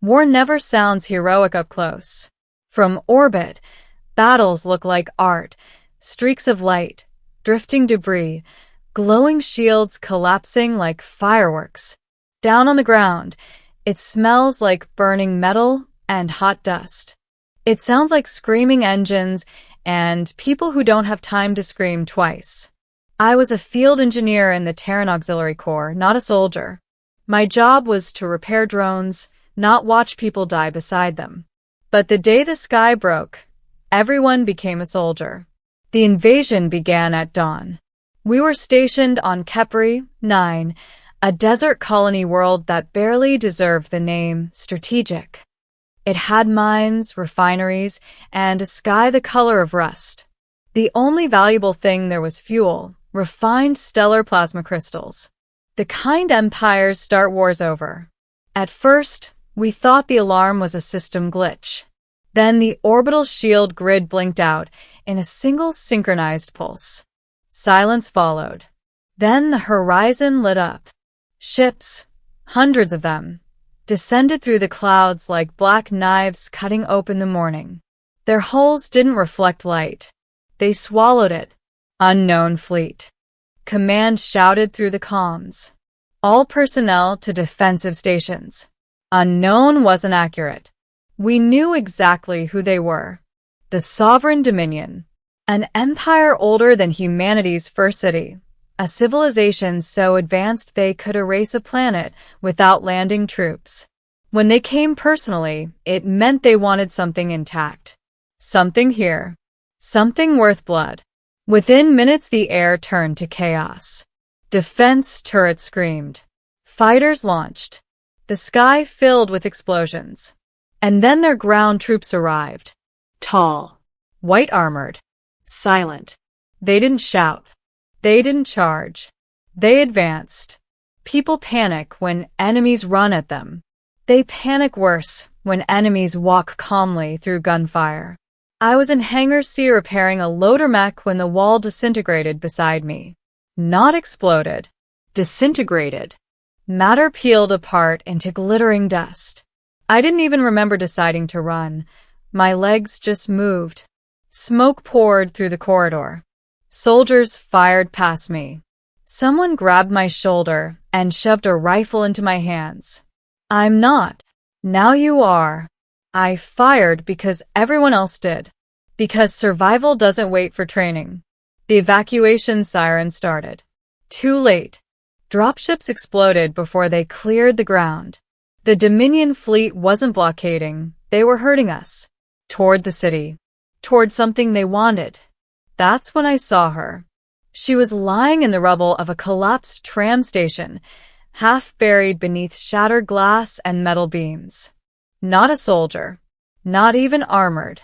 War never sounds heroic up close. From orbit, battles look like art, streaks of light, drifting debris, glowing shields collapsing like fireworks. Down on the ground, it smells like burning metal and hot dust. It sounds like screaming engines and people who don't have time to scream twice. I was a field engineer in the Terran Auxiliary Corps, not a soldier. My job was to repair drones, not watch people die beside them. But the day the sky broke, everyone became a soldier. The invasion began at dawn. We were stationed on Kepri 9, a desert colony world that barely deserved the name Strategic. It had mines, refineries, and a sky the color of rust. The only valuable thing there was fuel, refined stellar plasma crystals. The kind empires start wars over. At first, we thought the alarm was a system glitch. Then the orbital shield grid blinked out in a single synchronized pulse. Silence followed. Then the horizon lit up. Ships, hundreds of them, descended through the clouds like black knives cutting open the morning. Their hulls didn't reflect light. They swallowed it. Unknown fleet. Command shouted through the comms. All personnel to defensive stations. Unknown wasn't accurate. We knew exactly who they were. The Sovereign Dominion. An empire older than humanity's first city. A civilization so advanced they could erase a planet without landing troops. When they came personally, it meant they wanted something intact. Something here. Something worth blood. Within minutes the air turned to chaos. Defense turrets screamed. Fighters launched. The sky filled with explosions. And then their ground troops arrived. Tall. White-armored. Silent. They didn't shout. They didn't charge. They advanced. People panic when enemies run at them. They panic worse when enemies walk calmly through gunfire. I was in Hangar C repairing a loader mech when the wall disintegrated beside me. Not exploded. Disintegrated. Matter peeled apart into glittering dust. I didn't even remember deciding to run. My legs just moved. Smoke poured through the corridor. Soldiers fired past me. Someone grabbed my shoulder and shoved a rifle into my hands. I'm not. Now you are. I fired because everyone else did. Because survival doesn't wait for training. The evacuation siren started. Too late. Dropships exploded before they cleared the ground. The Dominion fleet wasn't blockading, they were herding us. Toward the city. Toward something they wanted. That's when I saw her. She was lying in the rubble of a collapsed tram station, half buried beneath shattered glass and metal beams. Not a soldier. Not even armored.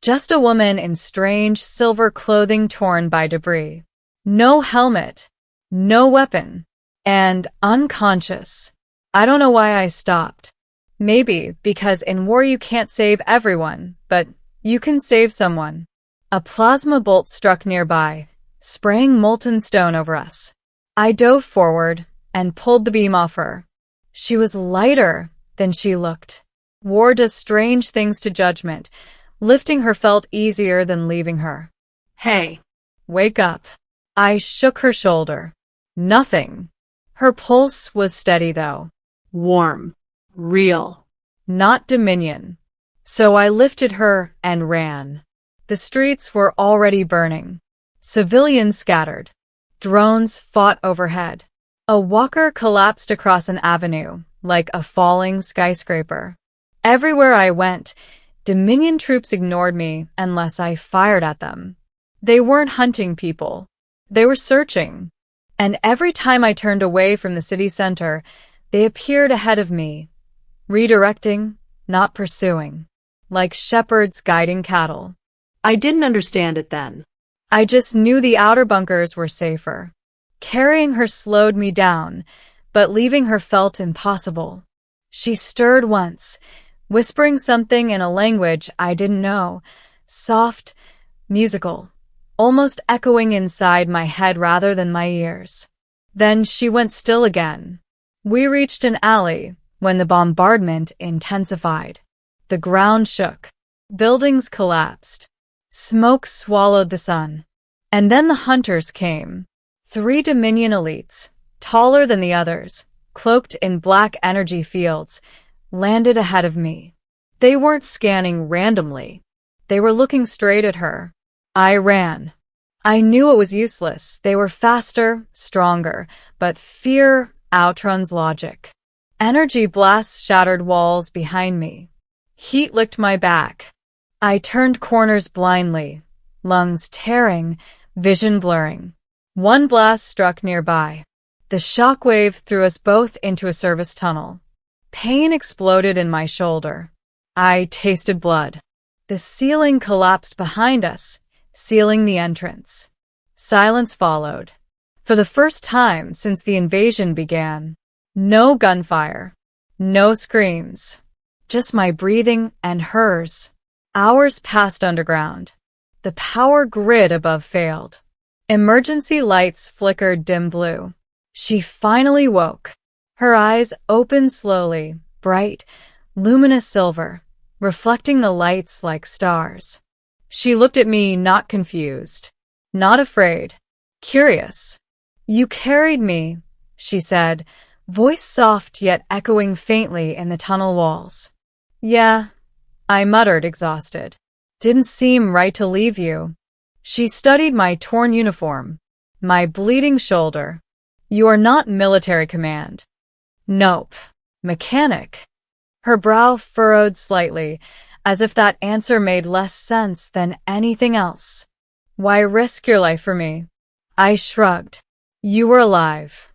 Just a woman in strange silver clothing torn by debris. No helmet. No weapon. And unconscious. I don't know why I stopped. Maybe because in war you can't save everyone, but you can save someone. A plasma bolt struck nearby, spraying molten stone over us. I dove forward and pulled the beam off her. She was lighter than she looked. War does strange things to judgment. Lifting her felt easier than leaving her. Hey, wake up. I shook her shoulder. Nothing. Her pulse was steady though. Warm. Real. Not Dominion. So I lifted her and ran. The streets were already burning. Civilians scattered. Drones fought overhead. A walker collapsed across an avenue, like a falling skyscraper. Everywhere I went, Dominion troops ignored me unless I fired at them. They weren't hunting people. They were searching. And every time I turned away from the city center, they appeared ahead of me, redirecting, not pursuing, like shepherds guiding cattle. I didn't understand it then. I just knew the outer bunkers were safer. Carrying her slowed me down, but leaving her felt impossible. She stirred once, whispering something in a language I didn't know, soft, musical, almost echoing inside my head rather than my ears. Then she went still again. We reached an alley, when the bombardment intensified. The ground shook. Buildings collapsed. Smoke swallowed the sun. And then the hunters came. 3 Dominion elites, taller than the others, cloaked in black energy fields, landed ahead of me. They weren't scanning randomly. They were looking straight at her. I ran. I knew it was useless. They were faster, stronger, but fear outruns logic. Energy blasts shattered walls behind me. Heat licked my back. I turned corners blindly, lungs tearing, vision blurring. One blast struck nearby. The shockwave threw us both into a service tunnel. Pain exploded in my shoulder. I tasted blood. The ceiling collapsed behind us, sealing the entrance. Silence followed. For the first time since the invasion began, no gunfire, no screams, just my breathing and hers. Hours passed underground. The power grid above failed. Emergency lights flickered dim blue. She finally woke. Her eyes opened slowly, bright, luminous silver, reflecting the lights like stars. She looked at me, not confused, not afraid, curious. "You carried me," she said, voice soft yet echoing faintly in the tunnel walls. "Yeah," I muttered, exhausted. "Didn't seem right to leave you." She studied my torn uniform, my bleeding shoulder. "You are not military command." "Nope. Mechanic." Her brow furrowed slightly, as if that answer made less sense than anything else. "Why risk your life for me?" I shrugged. "You were alive."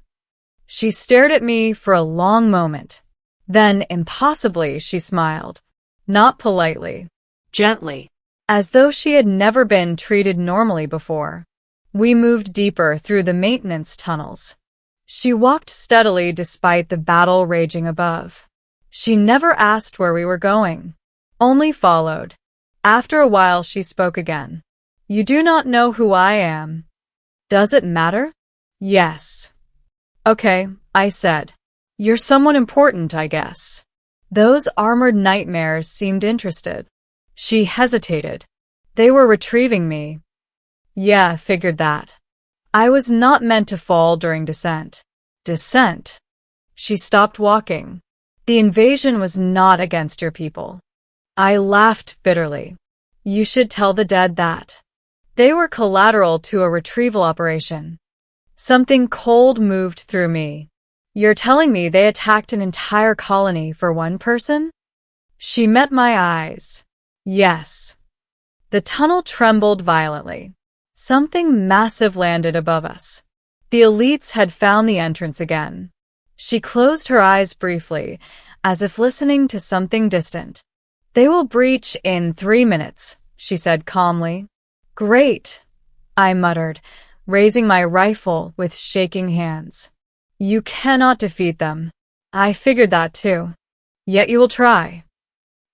She stared at me for a long moment. Then, impossibly, she smiled. Not politely. Gently. As though she had never been treated normally before. We moved deeper through the maintenance tunnels. She walked steadily despite the battle raging above. She never asked where we were going, only followed. After a while, she spoke again. "You do not know who I am." "Does it matter?" "Yes." "Okay," I said. "You're someone important, I guess." Those armored nightmares seemed interested. She hesitated. "They were retrieving me." "Yeah, figured that." "I was not meant to fall during descent." "Descent?" She stopped walking. "The invasion was not against your people." I laughed bitterly. "You should tell the dead that. They were collateral to a retrieval operation." Something cold moved through me. "You're telling me they attacked an entire colony for one person?" She met my eyes. "Yes." The tunnel trembled violently. Something massive landed above us. The elites had found the entrance again. She closed her eyes briefly, as if listening to something distant. "They will breach in 3 minutes," she said calmly. "Great," I muttered, raising my rifle with shaking hands. "You cannot defeat them." "I figured that too." "Yet you will try."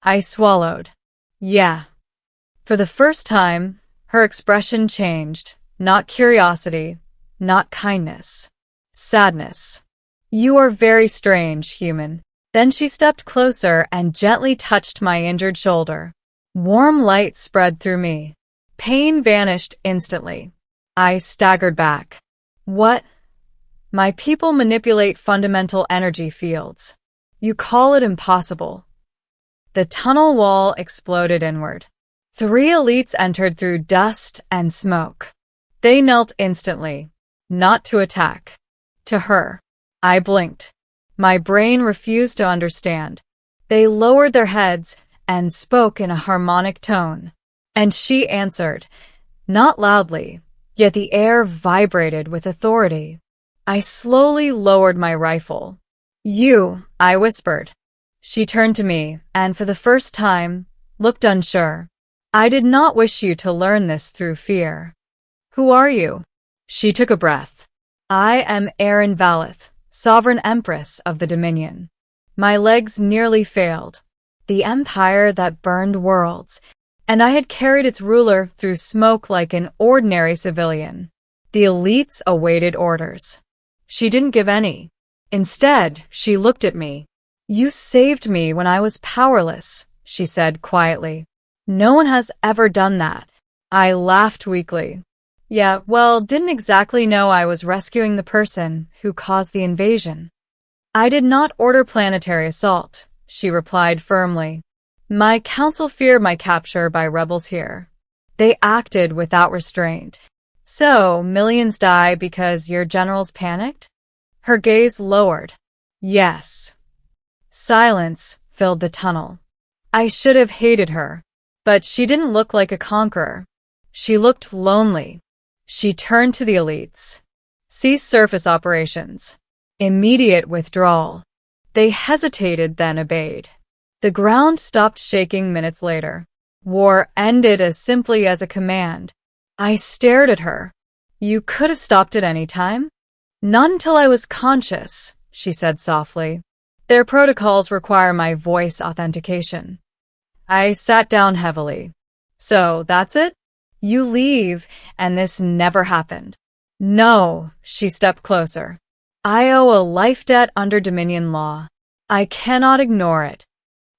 I swallowed. "Yeah." For the first time, her expression changed. Not curiosity, not kindness. Sadness. "You are very strange, human." Then she stepped closer and gently touched my injured shoulder. Warm light spread through me. Pain vanished instantly. I staggered back. "What?" "My people manipulate fundamental energy fields. You call it impossible." The tunnel wall exploded inward. 3 elites entered through dust and smoke. They knelt instantly, not to attack. To her. I blinked. My brain refused to understand. They lowered their heads and spoke in a harmonic tone. And she answered, not loudly, yet the air vibrated with authority. I slowly lowered my rifle. "You," I whispered. She turned to me, and for the first time, looked unsure. "I did not wish you to learn this through fear." "Who are you?" She took a breath. "I am Erin Valeth, Sovereign Empress of the Dominion." My legs nearly failed. The empire that burned worlds, and I had carried its ruler through smoke like an ordinary civilian. The elites awaited orders. She didn't give any. Instead, she looked at me. You saved me when I was powerless, she said quietly. No one has ever done that. I laughed weakly. Yeah, well, didn't exactly know I was rescuing the person who caused the invasion. I did not order planetary assault, she replied firmly. My council feared my capture by rebels here. They acted without restraint. So, millions die because your generals panicked? Her gaze lowered. Yes. Silence filled the tunnel. I should have hated her. But she didn't look like a conqueror. She looked lonely. She turned to the elites. Cease surface operations. Immediate withdrawal. They hesitated, then obeyed. The ground stopped shaking minutes later. War ended as simply as a command. I stared at her. You could have stopped at any time? Not until I was conscious, she said softly. Their protocols require my voice authentication. I sat down heavily. So, that's it? You leave, and this never happened. No, she stepped closer. I owe a life debt under Dominion law. I cannot ignore it.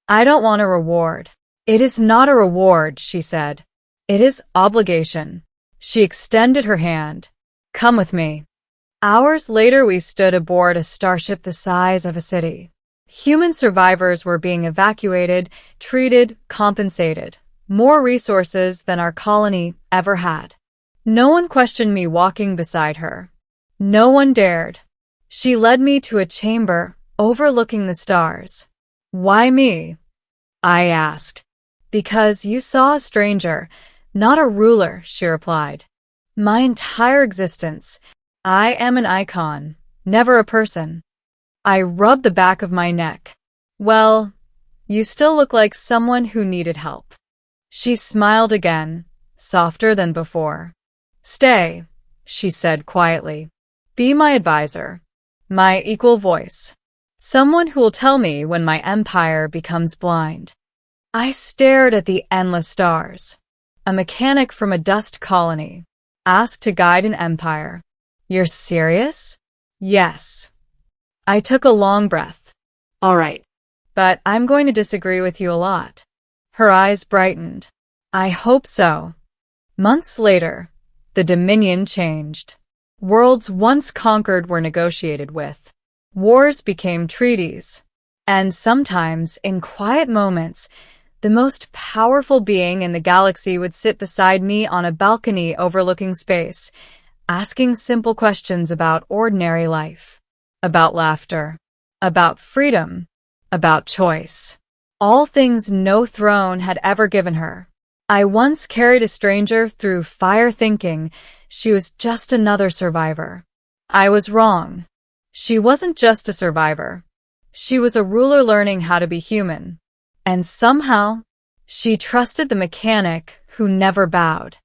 I don't want a reward. It is not a reward, she said. It is obligation. She extended her hand. Come with me. Hours later, we stood aboard a starship the size of a city. Human survivors were being evacuated, treated, compensated. More resources than our colony ever had. No one questioned me walking beside her. No one dared. She led me to a chamber overlooking the stars. Why me? I asked. Because you saw a stranger, not a ruler, she replied. My entire existence, I am an icon, never a person. I rubbed the back of my neck. Well, you still look like someone who needed help. She smiled again, softer than before. Stay, she said quietly. Be my advisor, my equal voice. Someone who will tell me when my empire becomes blind. I stared at the endless stars. A mechanic from a dust colony, asked to guide an empire. You're serious? Yes. I took a long breath. All right. But I'm going to disagree with you a lot. Her eyes brightened. I hope so. Months later, the Dominion changed. Worlds once conquered were negotiated with. Wars became treaties. And sometimes, in quiet moments, the most powerful being in the galaxy would sit beside me on a balcony overlooking space, asking simple questions about ordinary life. About laughter, about freedom, about choice. All things no throne had ever given her. I once carried a stranger through fire thinking she was just another survivor. I was wrong. She wasn't just a survivor. She was a ruler learning how to be human. And somehow, she trusted the mechanic who never bowed.